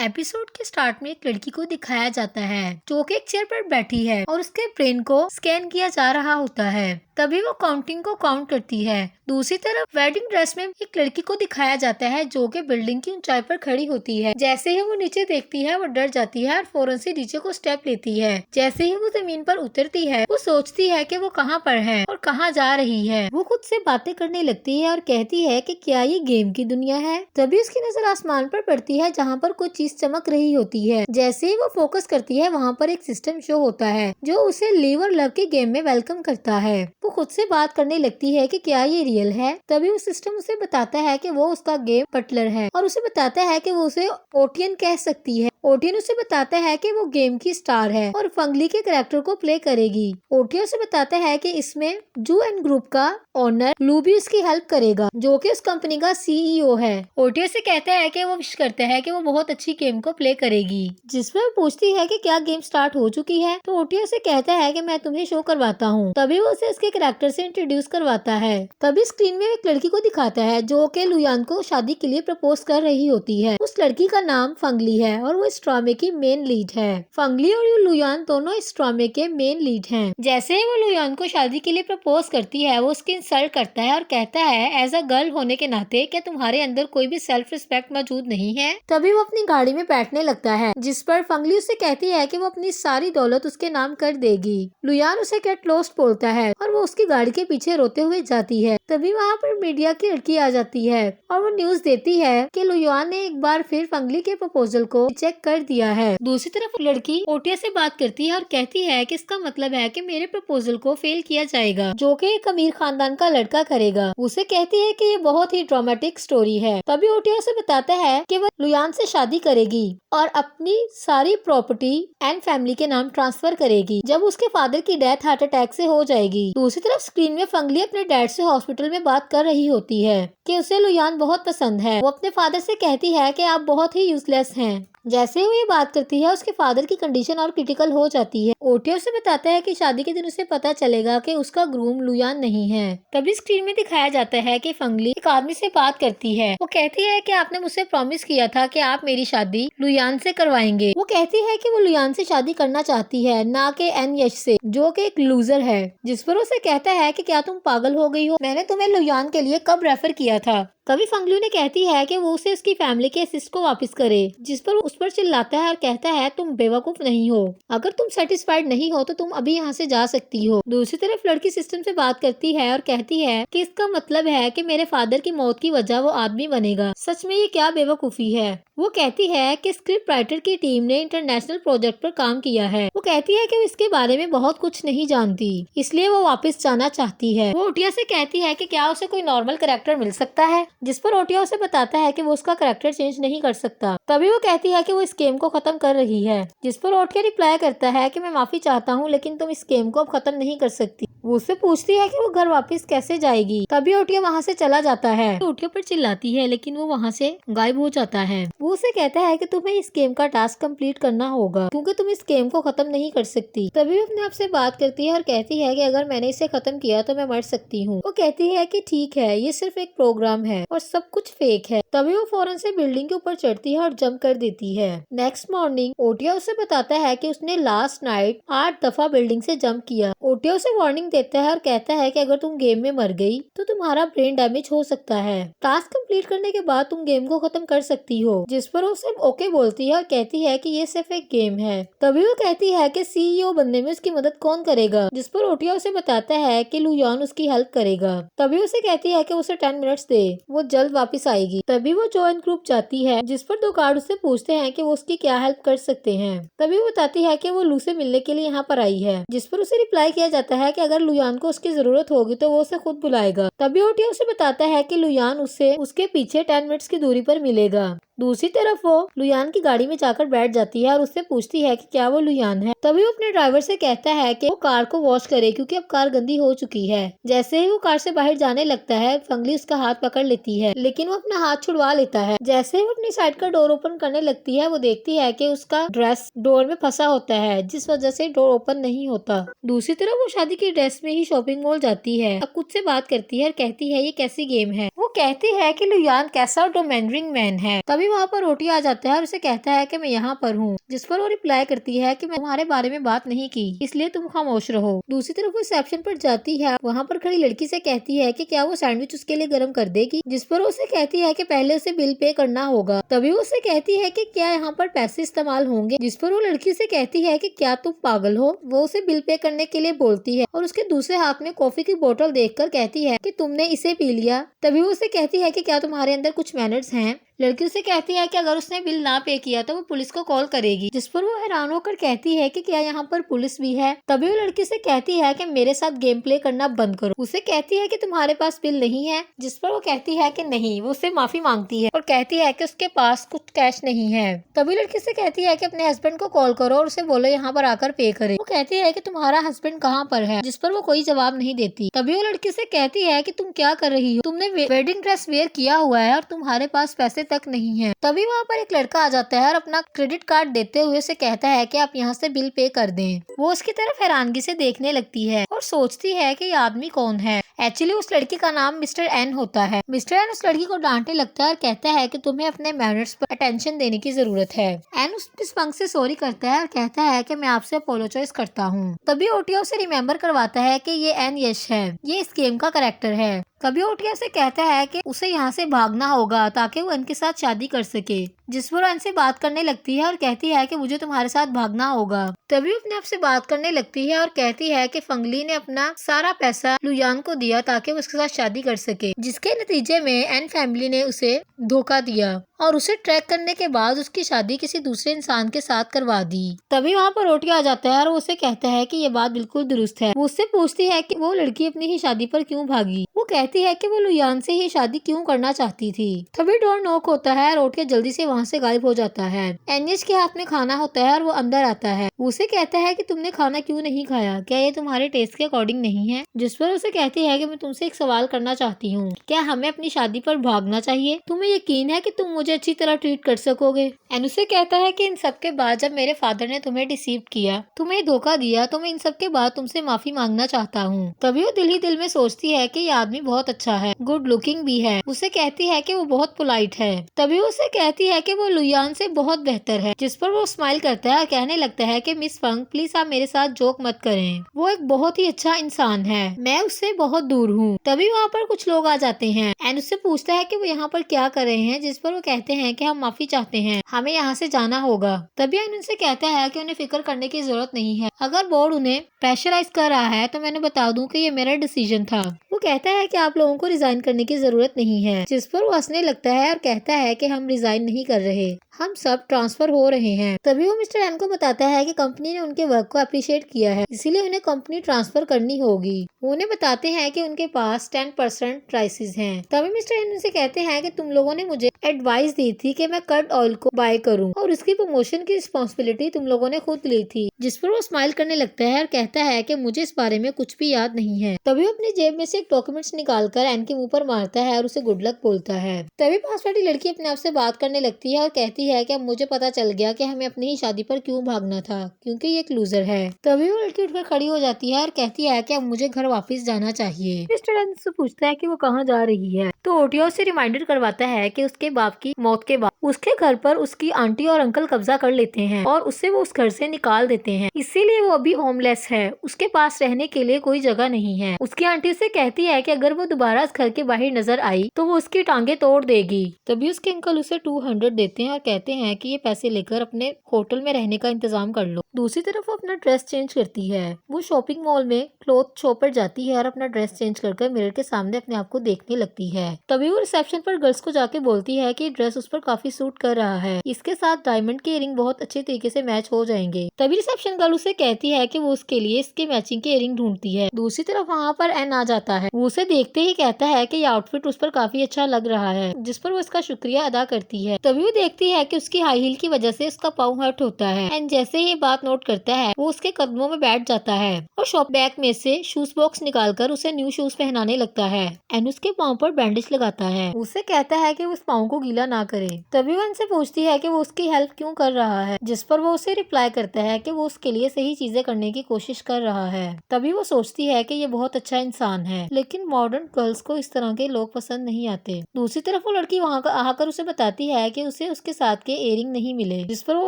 Episode के start में एक लड़की को दिखाया जाता है जो कि एक चेयर पर बैठी है और उसके ब्रेन को स्कैन किया जा रहा होता है। तभी वो काउंटिंग को काउंट करती है। दूसरी तरफ वेडिंग ड्रेस में एक लड़की को दिखाया जाता है जो कि बिल्डिंग की ऊंचाई पर खड़ी होती है। जैसे ही वो नीचे देखती है वो डर जाती है और फौरन से नीचे को स्टेप लेती है। जैसे ही वो जमीन पर उतरती है वो सोचती है कि वो कहाँ पर है और कहाँ जा रही है। वो खुद से बातें करने लगती है और कहती है कि क्या ये गेम की दुनिया है। तभी उसकी नजर आसमान पर पड़ती है जहाँ पर कोई चीज चमक रही होती है। जैसे ही वो फोकस करती है वहाँ पर एक सिस्टम शो होता है जो उसे लिव और लव के गेम में वेलकम करता है। वो खुद से बात करने लगती है कि क्या ये रियल है। तभी वो सिस्टम उसे बताता है कि वो उसका गेम बटलर है और उसे बताता है कि वो उसे ओटियन कह सकती है। ओटियन उसे बताता है कि वो गेम की स्टार है और फंगली के कैरेक्टर को प्ले करेगी। ओटियन उसे बताता है कि इसमें जू एंड ग्रुप का ओनर लू भी उसकी हेल्प करेगा जो कि उस कंपनी का सीईओ है। ओटियन से कहता है कि वो विश करता है कि वो बहुत अच्छी गेम को प्ले करेगी। जिसमें वो पूछती है कि क्या गेम स्टार्ट हो चुकी है तो ओटियन से कहता है कि मैं तुम्हें शो करवाता हूँ। तभी वो उसे उसके कैरेक्टर से इंट्रोड्यूस करवाता है। तभी स्क्रीन में एक लड़की को दिखाता है जो कि लुयान को शादी के लिए प्रपोज कर रही होती है। उस लड़की का नाम फंगली है और वो इस ड्रामे की मेन लीड है। फंगली और लुयान दोनों इस ड्रामे के मेन लीड हैं। जैसे ही वो लुयान को शादी के लिए प्रपोज करती है वो उसकी इंसल्ट करता है और कहता है एज अ गर्ल होने के नाते क्या तुम्हारे अंदर कोई भी सेल्फ रिस्पेक्ट मौजूद नहीं है। तभी वो अपनी गाड़ी में बैठने लगता है जिस पर फंगली उससे कहती है कि वो अपनी सारी दौलत उसके नाम कर देगी। लुयान उसे गेट लॉस्ट बोलता है और वो उसकी गाड़ी के पीछे रोते हुए जाती है। तभी वहाँ पर मीडिया की लड़की आ जाती है और वो न्यूज देती है कि लुयान ने एक बार फिर फंगली के प्रपोजल को चेक कर दिया है। दूसरी तरफ लड़की ओटिया से बात करती है और कहती है कि इसका मतलब है कि मेरे प्रपोजल को फेल किया जाएगा जो कि एक अमीर खानदान का लड़का करेगा। उसे कहती है कि ये बहुत ही ड्रामेटिक स्टोरी है। तभी ओटिया उसे बताता है कि वह लुयान से शादी करेगी और अपनी सारी प्रॉपर्टी एंड फैमिली के नाम ट्रांसफर करेगी जब उसके फादर की डेथ हार्ट अटैक से हो जाएगी। दूसरी तरफ स्क्रीन में फंगली अपने डैड से हॉस्पिटल में बात कर रही होती है कि उसे लुयान बहुत पसंद है। वो अपने फादर से कहती है कि आप बहुत ही यूजलेस हैं। जैसे वो ये बात करती है उसके फादर की कंडीशन और क्रिटिकल हो जाती है। ओटिया उसे बताता है कि शादी के दिन उसे पता चलेगा कि उसका ग्रूम लुयान नहीं है। तभी स्क्रीन में दिखाया जाता है कि फंगली एक आदमी से बात करती है। वो कहती है कि आपने मुझसे प्रॉमिस किया था कि आप मेरी शादी लुयान से करवाएंगे। वो कहती है कि वो लुयान से शादी करना चाहती है ना कि एन यश से जो कि एक लूजर है। जिस पर उसे कहता है कि क्या तुम पागल हो गई हो, मैंने तुम्हें लुयान के लिए कब रेफर किया था। तभी फंगलू ने कहती है कि वो उसे उसकी फैमिली के असिस्ट को वापस करे। जिस पर उस पर चिल्लाता है और कहता है तुम बेवकूफ नहीं हो, अगर तुम सेटिस्फाइड नहीं हो तो तुम अभी यहाँ से जा सकती हो। दूसरी तरफ लड़की सिस्टम से बात करती है और कहती है कि इसका मतलब है कि मेरे फादर की मौत की वजह वो आदमी बनेगा। सच में ये क्या बेवकूफी है। वो कहती है कि स्क्रिप्ट राइटर की टीम ने इंटरनेशनल प्रोजेक्ट पर काम किया है। वो कहती है कि वो इसके बारे में बहुत कुछ नहीं जानती इसलिए वो वापस जाना चाहती है। वो ओटिया से कहती है कि क्या उसे कोई नॉर्मल कैरेक्टर मिल सकता है। जिस पर ओटिया उसे बताता है कि वो उसका कैरेक्टर चेंज नहीं कर सकता। तभी वो कहती है कि वो इस गेम को खत्म कर रही है। जिस पर ओटिया रिप्लाई करता है कि मैं माफी चाहता हूँ लेकिन तुम इस गेम को अब खत्म नहीं कर सकती। वो उससे पूछती है कि वो घर वापस कैसे जाएगी। तभी ओटिया वहाँ से चला जाता है। ओटिया पर चिल्लाती है लेकिन वो वहाँ से गायब हो जाता है। वो उसे कहता है कि तुम्हें इस गेम का टास्क कंप्लीट करना होगा क्योंकि तुम इस गेम को खत्म नहीं कर सकती। तभी वो अपने आप से बात करती है और कहती है कि अगर मैंने इसे खत्म किया तो मैं मर सकती हूँ। वो कहती है कि ठीक है ये सिर्फ एक प्रोग्राम है और सब कुछ फेक है। तभी वो फौरन से बिल्डिंग के ऊपर चढ़ती है और जंप कर देती है। नेक्स्ट मॉर्निंग ओटिया उसे बताता है कि उसने लास्ट नाइट 8 दफा बिल्डिंग से जंप किया। ओटिया उसे वार्निंग देता है और कहता है कि अगर तुम गेम में मर गई तो तुम्हारा ब्रेन डैमेज हो सकता है। टास्क कंप्लीट करने के बाद तुम गेम को खत्म कर सकती हो। जिस पर वो सिर्फ ओके बोलती है और कहती है कि ये सिर्फ एक गेम है। तभी वो कहती है कि सीईओ बनने में उसकी मदद कौन करेगा। जिस पर ओटिया उसे बताता है कि लुयान उसकी हेल्प करेगा। तभी उसे कहती है कि उसे 10 मिनट्स दे, वो जल्द वापस आएगी। तभी वो जॉइन ग्रुप जाती है जिस पर 2 गार्ड उससे पूछते हैं कि वो उसकी क्या हेल्प कर सकते हैं। तभी वो बताती है कि वो लू से मिलने के लिए यहाँ पर आई है। जिस पर उसे रिप्लाई किया जाता है कि अगर लुयान को उसकी जरूरत होगी तो वो उसे खुद बुलाएगा। तभी ओटिया उसे बताता है कि लुयान उससे उसके पीछे 10 मिनट्स की दूरी पर मिलेगा। दूसरी तरफ वो लुयान की गाड़ी में जाकर बैठ जाती है और उससे पूछती है कि क्या वो लुयान है। तभी वो अपने ड्राइवर से कहता है कि वो कार को वॉश करे क्योंकि अब कार गंदी हो चुकी है। जैसे ही वो कार से बाहर जाने लगता है फंगली उसका हाथ पकड़ लेती है लेकिन वो अपना हाथ छुड़वा लेता है। जैसे ही वो अपनी साइड का डोर ओपन करने लगती है वो देखती है कि उसका ड्रेस डोर में फंसा होता है जिस वजह से डोर ओपन नहीं होता। दूसरी तरफ वो शादी की ड्रेस में ही शॉपिंग मॉल जाती है। अब खुद से बात करती है और कहती है ये कैसी गेम है। वो कहती है कि लुयान कैसा डोमेंडरिंग मैन है। तभी वहाँ पर रोटी आ जाता है और उसे कहता है कि मैं यहाँ पर हूँ, जिस पर वो रिप्लाई करती है कि मैं तुम्हारे बारे में बात नहीं की, इसलिए तुम खामोश रहो। दूसरी तरफ वो रिसेप्शन पर जाती है, वहाँ पर खड़ी लड़की से कहती है कि क्या वो सैंडविच उसके लिए गर्म कर देगी, जिस पर उसे कहती है कि पहले उसे बिल पे करना होगा। तभी वो उसे कहती है कि क्या यहाँ पर पैसे इस्तेमाल होंगे, जिस पर वो लड़की से कहती है कि क्या तुम पागल हो। वो उसे बिल पे करने के लिए बोलती है और उसके दूसरे हाथ में कॉफी की बोतल देखकर कहती है कि तुमने इसे पी लिया। तभी वो उसे कहती है कि क्या तुम्हारे अंदर कुछ मैनर्स हैं। लड़की उसे कहती है कि अगर उसने बिल ना पे किया तो वो पुलिस को कॉल करेगी, जिस पर वो हैरान होकर कहती है कि क्या यहाँ पर पुलिस भी है। तभी वो लड़की से कहती है कि मेरे साथ गेम प्ले करना बंद करो। उसे कहती है कि तुम्हारे पास बिल नहीं है, जिस पर वो कहती है कि नहीं। वो उससे माफी मांगती है और कहती है कि उसके पास कुछ कैश नहीं है। तभी लड़की से कहती है कि अपने हस्बैंड को कॉल करो और उसे बोलो यहाँ पर आकर पे करे। वो कहती है कि तुम्हारा हस्बैंड कहाँ पर है, जिस पर वो कोई जवाब नहीं देती। तभी वो लड़की से कहती है कि तुम क्या कर रही हो, तुमने वेडिंग ड्रेस वेयर किया हुआ है और तुम्हारे पास पैसे तक नहीं है। तभी वहाँ पर एक लड़का आ जाता है और अपना क्रेडिट कार्ड देते हुए उसे कहता है कि आप यहाँ से बिल पे कर दें। वो उसकी तरफ हैरानगी से देखने लगती है और सोचती है कि ये आदमी कौन है। एक्चुअली उस लड़की का नाम मिस्टर एन होता है। मिस्टर एन उस लड़की को डांटने लगता है और कहता है कि तुम्हें अपने मैनर्स पर अटेंशन देने की जरूरत है। एन उस पंख से सॉरी करता है और कहता है कि मैं आपसे अपोलोजाइज करता हूँ। तभी ओटिया उसे रिमेम्बर करवाता है कि ये एन यश है, ये इस गेम का कैरेक्टर है। तभी ओटिया से कहता है कि उसे यहाँ से भागना होगा ताकि वो एन के साथ शादी कर सके, जिस पर एन से बात करने लगती है और कहती है कि मुझे तुम्हारे साथ भागना होगा। तभी अपने आप से बात करने लगती है और कहती है कि फंगली ने अपना सारा पैसा लुयान को दिया ताकि वो उसके साथ शादी कर सके, जिसके नतीजे में एन फैमिली ने उसे धोखा दिया और उसे ट्रैक करने के बाद उसकी शादी किसी दूसरे इंसान के साथ करवा दी। तभी वहाँ पर ओटिया आ जाता है और वो उसे कहता है कि ये बात बिल्कुल दुरुस्त है। वो उससे पूछती है कि वो लड़की अपनी ही शादी पर क्यों भागी। वो कहती है कि वो लुयान से ही शादी क्यों करना चाहती थी। तभी डोर नॉक होता है और ओटिया जल्दी से वहाँ से गायब हो जाता है। एनिश के हाथ में खाना होता है और वो अंदर आता है। वो उसे कहता है कि तुमने खाना क्यों नहीं खाया, क्या ये तुम्हारे टेस्ट के अकॉर्डिंग नहीं है, जिस पर उसे कहती है कि मैं तुमसे एक सवाल करना चाहती हूँ, क्या हमें अपनी शादी पर भागना चाहिए? तुम्हें यकीन है कि तुम मुझे अच्छी तरह ट्रीट कर सकोगे? एन उसे कहता है कि इन सब के बाद जब मेरे फादर ने तुम्हें डिसीव किया, तुम्हें धोखा दिया, तो मैं इन सब के बाद तुमसे माफी मांगना चाहता हूँ। तभी वो दिल ही दिल में सोचती है कि ये आदमी बहुत अच्छा है, गुड लुकिंग भी है। उसे कहती है कि वो बहुत पोलाइट है। तभी उसे कहती है कि वो लुयान से बहुत बेहतर है, जिस पर वो स्माइल करता है और कहने लगता है कि मिस फंग प्लीज आप मेरे साथ जोक मत करें, वो एक बहुत ही अच्छा इंसान है, मैं उससे बहुत दूर हूँ। तभी वहाँ पर कुछ लोग आ जाते हैं। एंड उससे पूछता है कि वो यहाँ पर क्या कर रहे हैं, जिस पर वो कहते हैं कि हम माफी चाहते हैं, हमें यहाँ से जाना होगा। तभी एन उनसे कहता है कि उन्हें फिक्र करने की जरूरत नहीं है, अगर बोर्ड उन्हें प्रेशराइज कर रहा है तो मैंने बता दूं कि ये मेरा डिसीजन था। वो कहता है कि आप लोगों को रिजाइन करने की जरूरत नहीं है, जिस पर वो हंसने लगता है और कहता है कि हम रिजाइन नहीं कर रहे, हम सब ट्रांसफर हो रहे हैं। तभी वो मिस्टर एन को बताता है कि कंपनी ने उनके वर्क को अप्रिशिएट किया है, इसीलिए उन्हें कंपनी ट्रांसफर करनी होगी। वो उन्हें बताते हैं कि उनके पास 10% प्राइसेस हैं। तभी मिस्टर एन उनसे कहते हैं कि तुम लोगों ने मुझे एडवाइस दी थी कि मैं कर्ड ऑयल को बाय करूं और उसकी प्रमोशन की रिस्पॉन्सिबिलिटी तुम लोगों ने खुद ली थी, जिस पर वो स्माइल करने लगता है और कहता है कि मुझे इस बारे में कुछ भी याद नहीं है। तभी वो अपनी जेब में से एक डॉक्यूमेंट्स निकालकर एन के मुंह पर मारता है और उसे गुड लक बोलता है। तभी पास वाली लड़की अपने आप से बात करने लगती है और कहती है कि अब मुझे पता चल गया कि हमें अपनी ही शादी पर क्यों भागना था, क्योंकि ये एक लूजर है। तभी वो लड़की उठकर खड़ी हो जाती है और कहती है कि अब मुझे घर वापस जाना चाहिए। मिस्टर एन से पूछता है कि वो कहाँ जा रही है, तो ओटिया उसे रिमाइंडर करवाता है कि उसके बाप की मौत के बाद उसके घर पर उसकी आंटी और अंकल कब्जा कर लेते हैं और उससे वो उस घर से निकाल देते हैं, इसीलिए वो अभी होमलेस है, उसके पास रहने के लिए कोई जगह नहीं है। उसकी आंटी से कहती है कि अगर वो दोबारा इस घर के बाहर नजर आई तो वो उसकी टांगे तोड़ देगी। तभी उसके अंकल उसे 200 देते हैं और कहते हैं कि ये पैसे लेकर अपने होटल में रहने का इंतजाम कर लो। दूसरी तरफ वो अपना ड्रेस चेंज करती है। वो शॉपिंग मॉल में क्लॉथ शॉप पर जाती है और अपना ड्रेस चेंज कर मिरर के सामने अपने आप को देखने लगती है। तभी वो रिसेप्शन पर गर्ल्स को जाके बोलती है कि ड्रेस उस पर काफी सूट कर रहा है, इसके साथ डायमंड के इयरिंग बहुत अच्छे तरीके से मैच हो जाएंगे। तभी रिसेप्शन गर्ल उसे कहती है कि वो उसके लिए इसके मैचिंग के इयरिंग ढूंढती है। दूसरी तरफ वहाँ पर एन आ जाता है। वो उसे देखते ही कहता है कि ये आउटफिट उस पर काफी अच्छा लग रहा है, जिस पर वो इसका शुक्रिया अदा करती है। तभी वो देखती है कि उसकी हाई हील की वजह से उसका पाँव हर्ट होता है। एंड जैसे ही ये बात नोट करता है वो उसके कदमों में बैठ जाता है और शॉप बैग में से शूज बॉक्स निकालकर उसे न्यू शूज पहनाने लगता है। एंड उसके पाँव पर बैंडेज लगाता है। उसे कहता है कि उस पाँव को गीला ना करे। तभी वो उनसे पूछती है कि वो उसकी हेल्प क्यों कर रहा है, जिस पर वो उसे रिप्लाई करता है कि वो उसके लिए सही चीजें करने की कोशिश कर रहा है। तभी वो सोचती है कि ये बहुत अच्छा इंसान है, लेकिन मॉडर्न गर्ल्स को इस तरह के लोग पसंद नहीं आते। दूसरी तरफ वो लड़की वहाँ आकर उसे बताती है कि उसे उसके साथ के इयररिंग नहीं मिले, जिस पर वो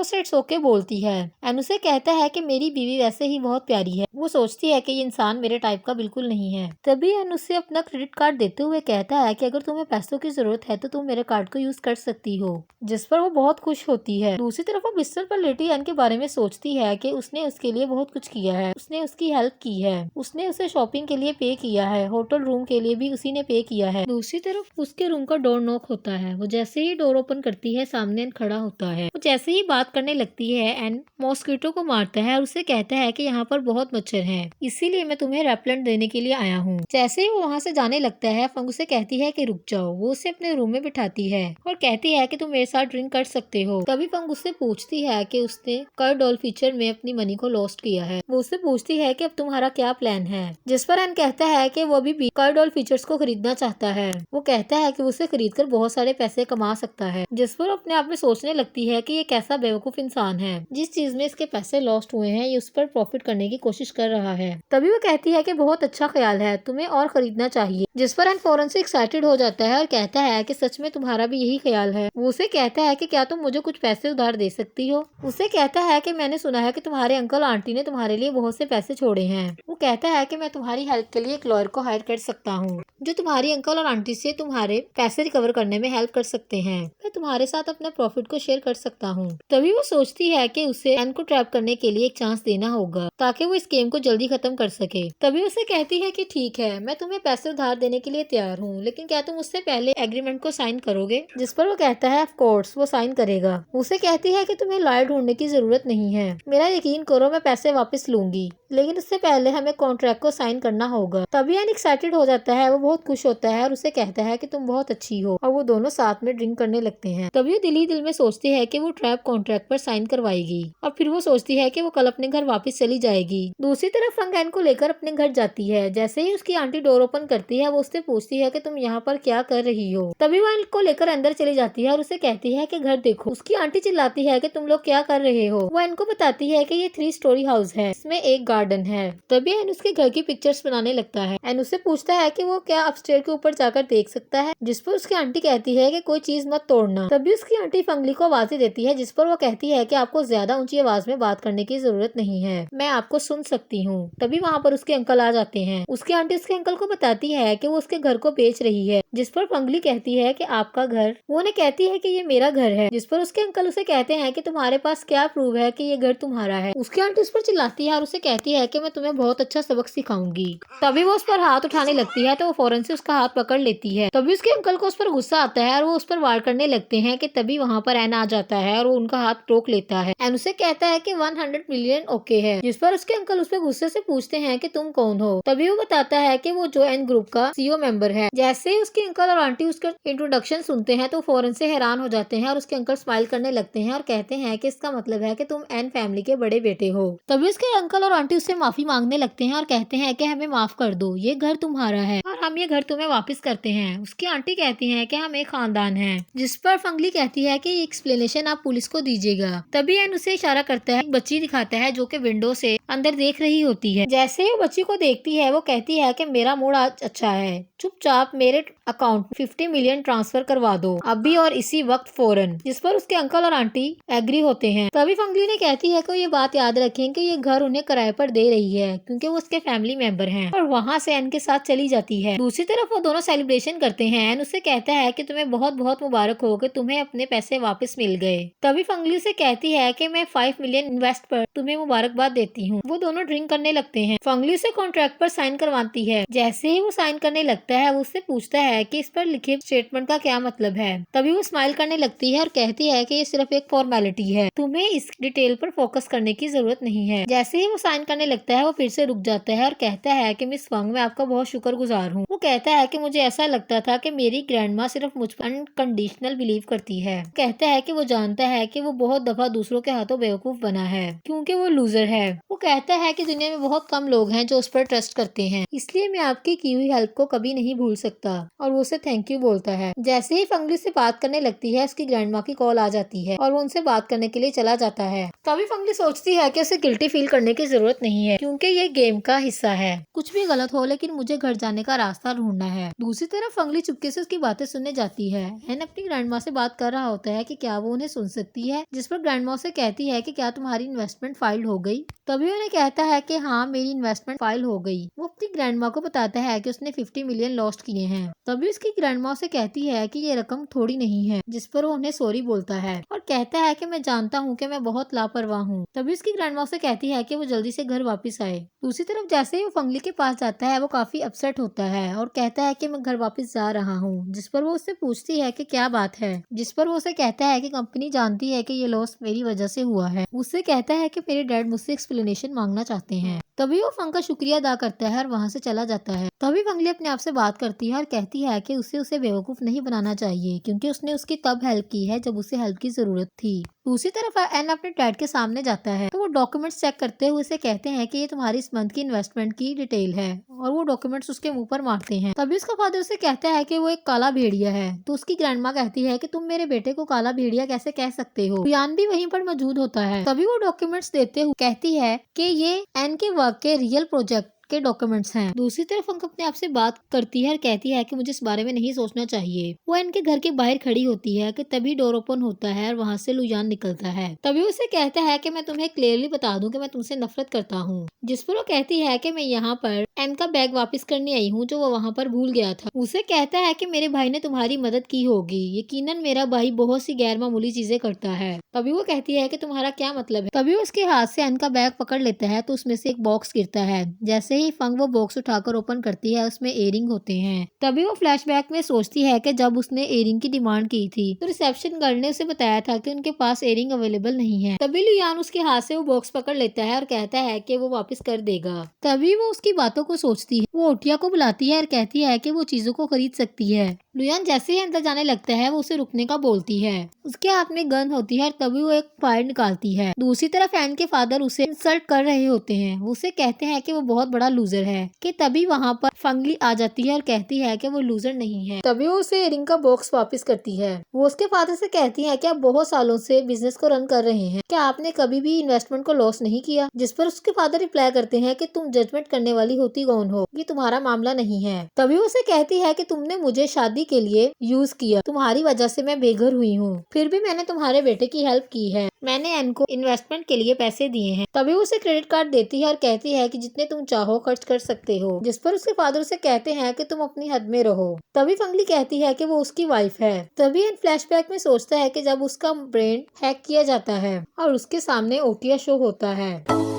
उसे इट्स ओके बोलती है एंड उसे कहता है कि मेरी बीवी वैसे ही बहुत प्यारी है। वो सोचती है कि ये इंसान मेरे टाइप का बिल्कुल नहीं है। तभी एन उसे अपना क्रेडिट कार्ड देते हुए कहता है कि अगर तुम्हें पैसों की जरूरत है तो तुम मेरे कार्ड को यूज कर सकती हो, जिस पर वो बहुत खुश होती है। दूसरी तरफ वो बिस्तर पर लेटी एन के बारे में सोचती है कि उसने उसके लिए बहुत कुछ किया है, उसने उसकी हेल्प की है, उसने उसे शॉपिंग के लिए पे किया है, होटल रूम के लिए भी उसी ने पे किया है। दूसरी तरफ उसके रूम का डोर नॉक होता है। वो जैसे ही डोर ओपन करती है सामने एन खड़ा होता है। वो जैसे ही बात करने लगती है एन मॉस्किटो को मारता है और उसे कहता है कि यहाँ पर बहुत मच्छर हैं, इसीलिए मैं तुम्हें रेपलेंट देने के लिए आया हूँ। जैसे ही वो वहाँ से जाने लगता है फंग उसे कहती है कि रुक जाओ। वो उसे अपने रूम में बिठाती है और कहती है कि तुम मेरे साथ ड्रिंक कर सकते हो। तभी फंग उससे पूछती है कि उसने कर डॉल फीचर में अपनी मनी को लॉस्ट किया है। वो उससे पूछती है कि अब तुम्हारा क्या प्लान है, जिस पर एन कहता है कि वो अभी भी कर डॉल फीचर्स को खरीदना चाहता है। वो कहता है कि वो उसे खरीद कर बहुत सारे पैसे कमा सकता है, जिस पर अपने आप में सोचने लगती है कि ये कैसा बेवकूफ इंसान है, जिस चीज में इसके पैसे लॉस्ट हुए हैं ये उस पर प्रॉफिट करने की कोशिश कर रहा है। तभी वो कहती है कि बहुत अच्छा ख्याल है, तुम्हें और खरीदना चाहिए, जिस पर एन फौरन से एक्साइटेड हो जाता है और कहता है कि सच में तुम्हारा भी यही ख्याल है। वो उसे कहता है कि क्या तुम मुझे कुछ पैसे उधार दे सकती हो। उसे कहता है कि मैंने सुना है कि तुम्हारे अंकल आंटी ने तुम्हारे लिए बहुत से पैसे छोड़े हैं। वो कहता है कि मैं तुम्हारी हेल्प के लिए एक लॉयर को हायर कर सकता हूँ, जो तुम्हारी अंकल और आंटी से तुम्हारे पैसे रिकवर करने में हेल्प कर सकते हैं। मैं तुम्हारे साथ अपने प्रॉफिट को शेयर कर सकता हूँ। तभी वो सोचती है कि उसे एन को ट्रैप करने के लिए एक चांस देना होगा ताकि वो इस गेम को जल्दी खत्म कर सके। तभी उसे कहती है कि ठीक है, मैं तुम्हें पैसे उधार देने के लिए तैयार हूँ, लेकिन क्या तुम उससे पहले एग्रीमेंट को साइन करोगे, जिस पर वो कहता है ऑफ कोर्स वो साइन करेगा। उसे कहती है कि तुम्हें लॉयर ढूंढने की जरूरत नहीं है, मेरा यकीन करो मैं पैसे वापस लूंगी, लेकिन उससे पहले हमें कॉन्ट्रैक्ट को साइन करना होगा। तभी एन एक्साइटेड हो जाता है, वो बहुत खुश होता है और उसे कहता है कि तुम बहुत अच्छी हो, और वो दोनों साथ में ड्रिंक करने लगते हैं। तभी वो दिल ही दिल में सोचती है कि वो ट्रैप कॉन्ट्रैक्ट पर साइन करवाएगी और फिर वो सोचती है कि वो कल अपने घर वापस चली जाएगी। दूसरी तरफ फंग एन को लेकर अपने घर जाती है। जैसे ही उसकी आंटी डोर ओपन करती है वो उससे पूछती है कि तुम यहाँ पर क्या कर रही हो। तभी वो एन को लेकर अंदर चली जाती है और उसे कहती है कि घर देखो। उसकी आंटी चिल्लाती है कि तुम लोग क्या कर रहे हो। वो एन को बताती है कि ये 3 स्टोरी हाउस है, इसमें एक गार्डन है। तभी एन उसके घर की पिक्चर्स बनाने लगता है। एन उससे पूछता है कि वो क्या अपस्टेयर के ऊपर जाकर देख सकता है, जिस पर उसकी आंटी कहती है कि कोई चीज मत तोड़ना। तभी उसकी आंटी फंगली को आवाजें देती है, जिस पर वो कहती है कि आपको ज्यादा ऊंची आवाज में बात करने की जरूरत नहीं है, मैं आपको सुन सकती हूँ। तभी वहाँ पर उसके अंकल आ जाते हैं। उसकी आंटी उसके अंकल को बताती है कि वो उसके घर को बेच रही है, जिस पर फंगली कहती है कि आपका घर। वो उन्हें कहती है कि ये मेरा घर है, जिस पर उसके अंकल उसे कहते हैं कि तुम्हारे पास क्या प्रूफ है कि ये घर तुम्हारा है। उसकी आंटी उस पर चिल्लाती है और उसे कहती है कि मैं तुम्हें बहुत अच्छा सबक सिखाऊंगी। तभी वो उस पर हाथ उठाने लगती है तो वो फौरन से उसका हाथ पकड़ लेती है। तभी उसके अंकल को उस पर गुस्सा आता है और वो उस पर वार करने लगते हैं कि तभी वहाँ पर एन आ जाता है और वो उनका हाथ रोक लेता है। एन उसे कहता है कि 100 मिलियन ओके है, जिस पर उसके अंकल उस पर गुस्से से पूछते हैं कि तुम कौन हो। तभी वो बताता है कि वो जो एन ग्रुप का सीईओ मेंबर है। जैसे ही उसके अंकल और आंटी उसका इंट्रोडक्शन सुनते हैं तो फौरन से हैरान हो जाते हैं और उसके अंकल स्माइल करने लगते हैं और कहते हैं कि इसका मतलब है कि तुम एन फैमिली के बड़े बेटे हो। तभी उसके अंकल और आंटी उससे माफी मांगने लगते हैं और कहते हैं कि हमें माफ कर दो, ये घर तुम्हारा है और हम ये घर तुम्हें वापस करते हैं। उसकी आंटी कहती है कि हम एक खानदान हैं, जिस पर फंगली कहती है कि ये एक्सप्लेनेशन आप पुलिस को दीजिएगा। तभी एन उसे इशारा करता है, एक बच्ची दिखाता है जो कि विंडो से अंदर देख रही होती है। जैसे वो बच्ची को देखती है वो कहती है कि मेरा मूड आज अच्छा है, चुपचाप मेरे अकाउंट 50 मिलियन ट्रांसफर करवा दो अभी और इसी वक्त फौरन। जिस पर उसके अंकल और आंटी एग्री होते हैं। तभी फंगली ने कहती है कि ये बात याद रखें कि ये घर उन्हें किराए पर दे रही है क्योंकि वो उसके फैमिली मेंबर हैं, और वहाँ से एन के साथ चली जाती है। दूसरी तरफ वो दोनों सेलिब्रेशन करते हैं। एन उससे कहता है कि तुम्हें बहुत बहुत मुबारक हो कि तुम्हें अपने पैसे वापस मिल गए। तभी फंगली से कहती है कि मैं 5 मिलियन इन्वेस्ट पर तुम्हें मुबारकबाद देती हूँ। वो दोनों ड्रिंक करने लगते हैं। फंगली से कॉन्ट्रैक्ट पर साइन करवाती है। जैसे ही वो साइन करने लगता है वो उससे पूछता है कि इस पर लिखे स्टेटमेंट का क्या मतलब है। तभी वो स्माइल करने लगती है और कहती है कि ये सिर्फ एक फॉर्मेलिटी है, तुम्हें इस डिटेल पर फोकस करने की जरूरत नहीं है। जैसे ही वो साइन करने लगता है वो फिर से रुक जाता है और कहता है कि मिस फंग मैं आपका बहुत शुक्रगुजार हूँ। वो कहता है कि मुझे ऐसा लगता था कि मेरी ग्रैंड माँ सिर्फ मुझ पर अनकंडीशनल बिलीव करती है। कहता है कि वो जानता है कि वो बहुत दफा दूसरों के हाथों बेवकूफ बना है क्योंकि वो लूजर है। वो कहता है कि दुनिया में बहुत कम लोग हैं जो उस पर ट्रस्ट करते हैं, इसलिए मैं आपकी की हुई हेल्प को कभी नहीं भूल सकता। और वो उसे थैंक यू बोलता है। जैसे ही फंगली से बात करने लगती है, उसकी ग्रैंडमा की कॉल आ जाती है और वो उनसे बात करने के लिए चला जाता है। तभी फंगली सोचती है कि उसे गिल्टी फील करने की जरूरत नहीं है, क्योंकि ये गेम का हिस्सा है। कुछ भी गलत हो, लेकिन मुझे घर जाने का रास्ता ढूंढना है। दूसरी तरफ फंगली चुपके से उसकी बातें सुनने जाती है। एन अपनी ग्रैंडमा से बात कर रहा होता है कि क्या वो उन्हें सुन सकती है, जिस पर ग्रैंडमा उसे कहती है कि क्या तुम्हारी इन्वेस्टमेंट फाइल हो गई। तभी उन्हें कहता है कि हाँ, मेरी इन्वेस्टमेंट फाइल हो गई। वो अपनी ग्रैंडमा को बताता है कि उसने 50 मिलियन लॉस्ट किए हैं। तभी उसकी ग्रैंडमा उसे कहती है कि ये रकम थोड़ी नहीं है, जिस पर वो उन्हें सॉरी बोलता है और कहता है कि मैं जानता हूँ कि मैं बहुत लापरवाह हूँ। तभी उसकी ग्रैंडमा उसे कहती है कि वो जल्दी से घर वापस आए। दूसरी तरफ जैसे ही वो फंगली के पास जाता है, वो काफी अपसेट होता है और कहता है कि मैं घर वापस जा रहा हूँ, जिस पर वो उससे पूछती है कि क्या बात है, जिस पर वो उसे कहता है कि कंपनी जानती है कि ये लॉस मेरी वजह से हुआ है। उससे कहता है कि मेरे डैड मुझसे एक्सप्लेनेशन मांगना चाहते हैं। तभी वो फंग का शुक्रिया अदा करता है और वहाँ से चला जाता है। तभी फंगली अपने आप से बात करती है और कहती है कि उसे बेवकूफ नहीं बनाना चाहिए, क्योंकि उसने उसकी तब हेल्प की है जब उसे हेल्प की जरूरत थी। दूसरी तरफ एन अपने डैड के सामने जाता है, तो वो डॉक्यूमेंट्स चेक करते हुए उसे कहते हैं कि ये तुम्हारी इस मंथ की इन्वेस्टमेंट की डिटेल है, और वो डॉक्यूमेंट्स उसके मुंह पर मारते हैं। तभी उसका फादर उसे कहता है कि वो एक काला भेड़िया है। तो उसकी ग्रैंडमा कहती है कि तुम मेरे बेटे को काला भेड़िया कैसे कह सकते हो। यान भी वहीं पर मौजूद होता है। तभी वो डॉक्यूमेंट्स देते हुए कहती है कि ये एन के वर्क के रियल प्रोजेक्ट के डॉक्यूमेंट्स हैं। दूसरी तरफ अंक अपने आप से बात करती है और कहती है कि मुझे इस बारे में नहीं सोचना चाहिए। वो इनके घर के बाहर खड़ी होती है कि तभी डोर ओपन होता है और वहाँ से लुयान निकलता है। तभी उसे कहता है कि मैं तुम्हें क्लियरली बता दूं कि मैं तुमसे नफरत करता हूँ, जिस पर वो कहती है कि मैं यहाँ पर एन का बैग वापस करने आई हूँ जो वो वहाँ पर भूल गया था। उसे कहता है कि मेरे भाई ने तुम्हारी मदद की होगी, यकीनन मेरा भाई बहुत सी गैर मामूली चीजें करता है। तभी वो कहती है कि तुम्हारा क्या मतलब है। तभी वो उसके हाथ से एन का बैग पकड़ लेता है, तो उसमें से एक बॉक्स गिरता है। जैसे ही फंग वो बॉक्स उठाकर ओपन करती है, उसमें इयरिंग होते हैं। तभी वो फ्लैशबैक में सोचती है कि जब उसने इयरिंग की डिमांड की थी, तो रिसेप्शन गर्ल ने उसे बताया था कि उनके पास इयरिंग अवेलेबल नहीं है। तभी लुयान उसके हाथ से वो बॉक्स पकड़ लेता है और कहता है कि वो वापस कर देगा। तभी वो उसकी बातों को सोचती है। वो ओटिया को बुलाती है और कहती है कि वो चीजों को खरीद सकती है। लुयान जैसे ही अंदर जाने लगता है, वो उसे रुकने का बोलती है। उसके हाथ में गन होती है और तभी वो एक फायर निकालती है। दूसरी तरफ एन के फादर उसे इंसल्ट कर रहे होते हैं। वो उसे कहते हैं कि वो बहुत बड़ा लूजर है। कि तभी वहाँ पर फंगली आ जाती है और कहती है कि वो लूजर नहीं है। तभी वो उसे इयरिंग का बॉक्स वापस करती है। वो उसके फादर से कहती है कि आप बहुत सालों से बिजनेस को रन कर रहे हैं, क्या आपने कभी भी इन्वेस्टमेंट को लॉस नहीं किया। जिस पर उसके फादर रिप्लाई करते हैं कि तुम जजमेंट करने वाली होती कौन हो, ये तुम्हारा मामला नहीं है। तभी उसे कहती है कि तुमने मुझे शादी के लिए यूज किया, तुम्हारी वजह से मैं बेघर हुई हूँ, फिर भी मैंने तुम्हारे बेटे की हेल्प की है, मैंने एन को इन्वेस्टमेंट के लिए पैसे दिए हैं। तभी उसे क्रेडिट कार्ड देती है और कहती है कि जितने तुम चाहो खर्च कर सकते हो। जिस पर उसके फादर उसे कहते हैं कि तुम अपनी हद में रहो। तभी फंगली कहती है कि वो उसकी वाइफ है। तभी एन फ्लैशबैक में सोचता है कि जब उसका ब्रेन हैक किया जाता है और उसके सामने ओटिया शो होता है।